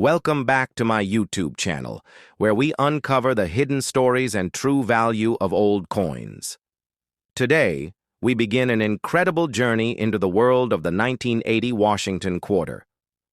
Welcome back to my YouTube channel, where we uncover the hidden stories and true value of old coins. Today, we begin an incredible journey into the world of the 1980 Washington quarter,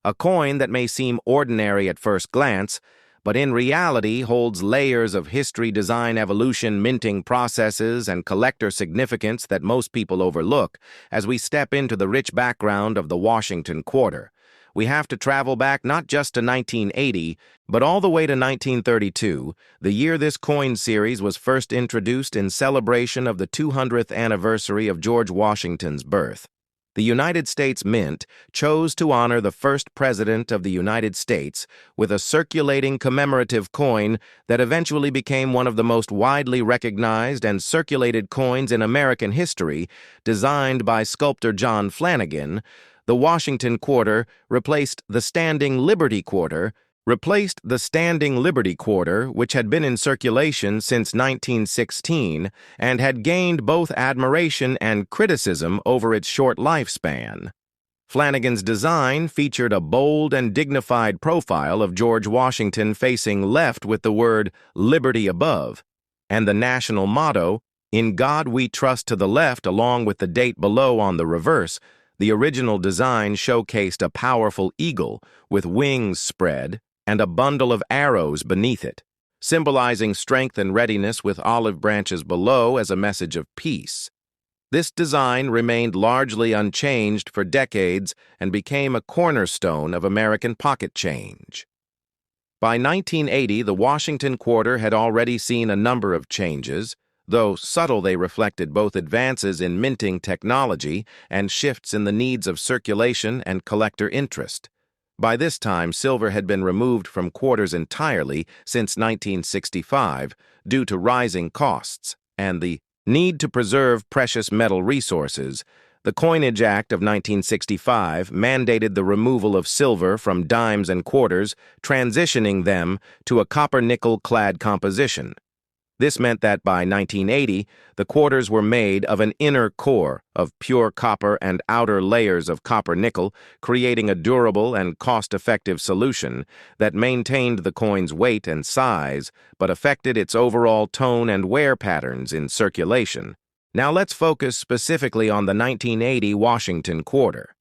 a coin that may seem ordinary at first glance, but in reality holds layers of history, design, evolution, minting processes, and collector significance that most people overlook. As we step into the rich background of the Washington quarter, we have to travel back not just to 1980, but all the way to 1932, the year this coin series was first introduced in celebration of the 200th anniversary of George Washington's birth. The United States Mint chose to honor the first president of the United States with a circulating commemorative coin that eventually became one of the most widely recognized and circulated coins in American history. Designed by sculptor John Flanagan, the Washington quarter replaced the Standing Liberty quarter, which had been in circulation since 1916 and had gained both admiration and criticism over its short lifespan. Flanagan's design featured a bold and dignified profile of George Washington facing left with the word "Liberty" above, and the national motto, "In God We Trust," to the left, along with the date below on the reverse. The original design showcased a powerful eagle with wings spread and a bundle of arrows beneath it, symbolizing strength and readiness, with olive branches below as a message of peace. This design remained largely unchanged for decades and became a cornerstone of American pocket change. By 1980, the Washington quarter had already seen a number of changes. Though subtle, they reflected both advances in minting technology and shifts in the needs of circulation and collector interest. By this time, silver had been removed from quarters entirely since 1965 due to rising costs and the need to preserve precious metal resources. The Coinage Act of 1965 mandated the removal of silver from dimes and quarters, transitioning them to a copper-nickel-clad composition. This meant that by 1980, the quarters were made of an inner core of pure copper and outer layers of copper-nickel, creating a durable and cost-effective solution that maintained the coin's weight and size, but affected its overall tone and wear patterns in circulation. Now let's focus specifically on the 1980 Washington quarter.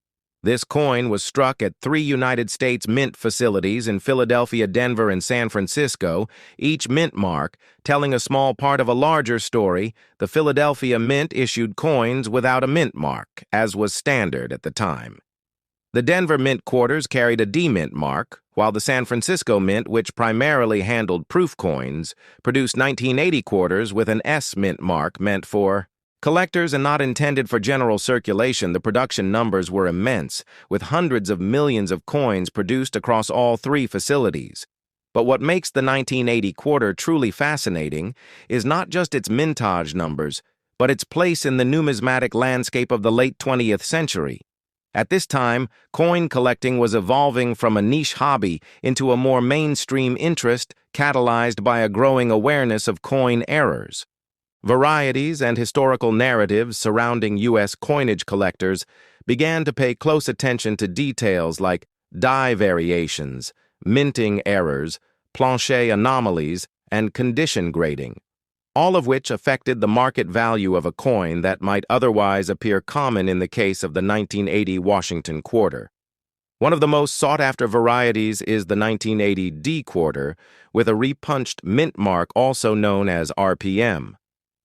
This coin was struck at 3 United States Mint facilities in Philadelphia, Denver, and San Francisco, each mint mark telling a small part of a larger story. The Philadelphia Mint issued coins without a mint mark, as was standard at the time. The Denver Mint quarters carried a D-mint mark, while the San Francisco Mint, which primarily handled proof coins, produced 1980 quarters with an S mint mark meant for collectors and not intended for general circulation. The production numbers were immense, with hundreds of millions of coins produced across all 3 facilities. But what makes the 1980 quarter truly fascinating is not just its mintage numbers, but its place in the numismatic landscape of the late 20th century. At this time, coin collecting was evolving from a niche hobby into a more mainstream interest, catalyzed by a growing awareness of coin errors. Varieties and historical narratives surrounding U.S. coinage collectors began to pay close attention to details like die variations, minting errors, plancher anomalies, and condition grading, all of which affected the market value of a coin that might otherwise appear common in the case of the 1980 Washington quarter. One of the most sought-after varieties is the 1980 D quarter, with a repunched mint mark also known as RPM.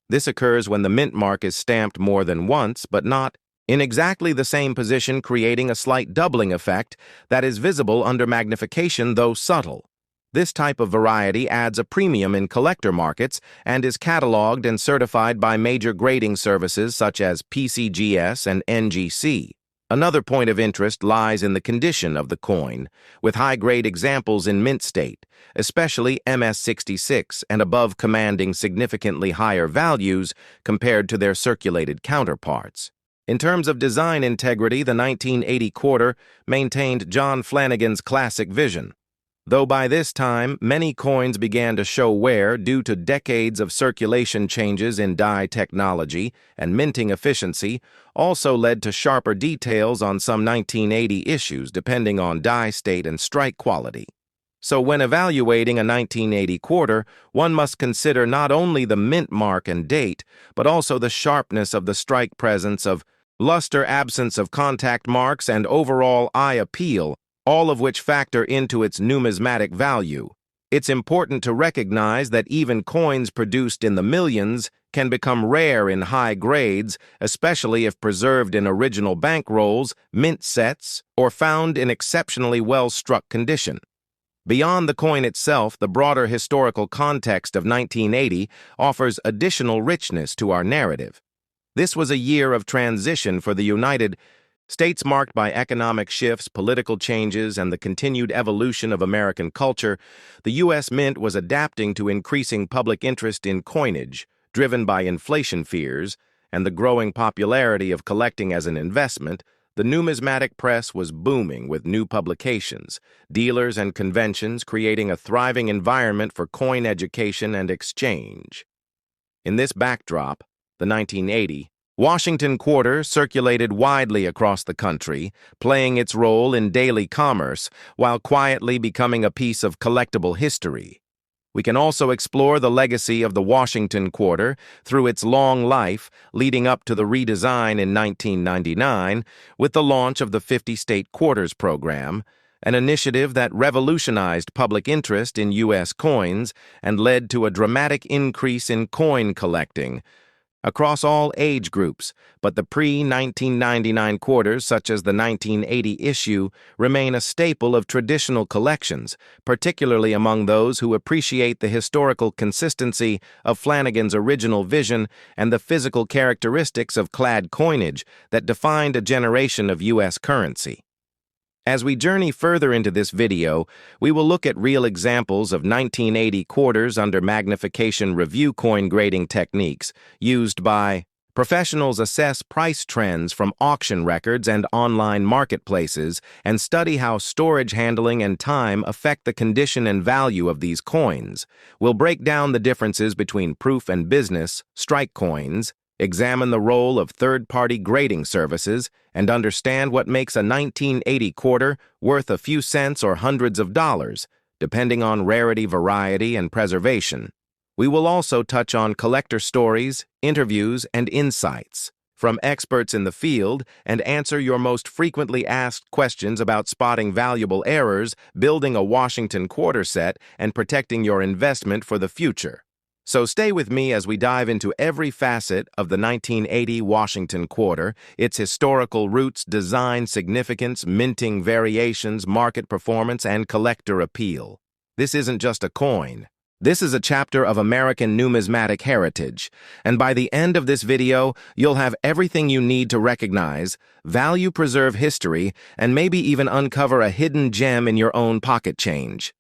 This occurs when the mint mark is stamped more than once, but not in exactly the same position, creating a slight doubling effect that is visible under magnification, though subtle. This type of variety adds a premium in collector markets and is cataloged and certified by major grading services such as PCGS and NGC. Another point of interest lies in the condition of the coin, with high-grade examples in mint state, especially MS-66 and above, commanding significantly higher values compared to their circulated counterparts. In terms of design integrity, the 1980 quarter maintained John Flanagan's classic vision. Though by this time, many coins began to show wear due to decades of circulation changes in die technology, and minting efficiency also led to sharper details on some 1980 issues depending on die state and strike quality. So when evaluating a 1980 quarter, one must consider not only the mint mark and date, but also the sharpness of the strike presence of luster, absence of contact marks, and overall eye appeal, all of which factor into its numismatic value. It's important to recognize that even coins produced in the millions can become rare in high grades, especially if preserved in original bankrolls, mint sets, or found in exceptionally well-struck condition. Beyond the coin itself, the broader historical context of 1980 offers additional richness to our narrative. This was a year of transition for the United States marked by economic shifts, political changes, and the continued evolution of American culture. The U.S. Mint was adapting to increasing public interest in coinage, driven by inflation fears, and the growing popularity of collecting as an investment. The numismatic press was booming with new publications, dealers and conventions creating a thriving environment for coin education and exchange. In this backdrop, the 1980 Washington quarter circulated widely across the country, playing its role in daily commerce while quietly becoming a piece of collectible history. We can also explore the legacy of the Washington quarter through its long life, leading up to the redesign in 1999 with the launch of the 50-state quarters program, an initiative that revolutionized public interest in U.S. coins and led to a dramatic increase in coin collecting across all age groups, but the pre-1999 quarters, such as the 1980 issue, remain a staple of traditional collections, particularly among those who appreciate the historical consistency of Flanagan's original vision and the physical characteristics of clad coinage that defined a generation of U.S. currency. As we journey further into this video, we will look at real examples of 1980 quarters under magnification review coin grading techniques used by professionals. Assess price trends from auction records and online marketplaces and study how storage, handling, and time affect the condition and value of these coins. We'll break down the differences between proof and business, strike coins, examine the role of third-party grading services, and understand what makes a 1980 quarter worth a few cents or hundreds of dollars, depending on rarity, variety, and preservation. We will also touch on collector stories, interviews, and insights from experts in the field and answer your most frequently asked questions about spotting valuable errors, building a Washington quarter set, and protecting your investment for the future. So stay with me as we dive into every facet of the 1980 Washington quarter, its historical roots, design significance, minting variations, market performance, and collector appeal. This isn't just a coin. This is a chapter of American numismatic heritage, and by the end of this video, you'll have everything you need to recognize, value, preserve history, and maybe even uncover a hidden gem in your own pocket change.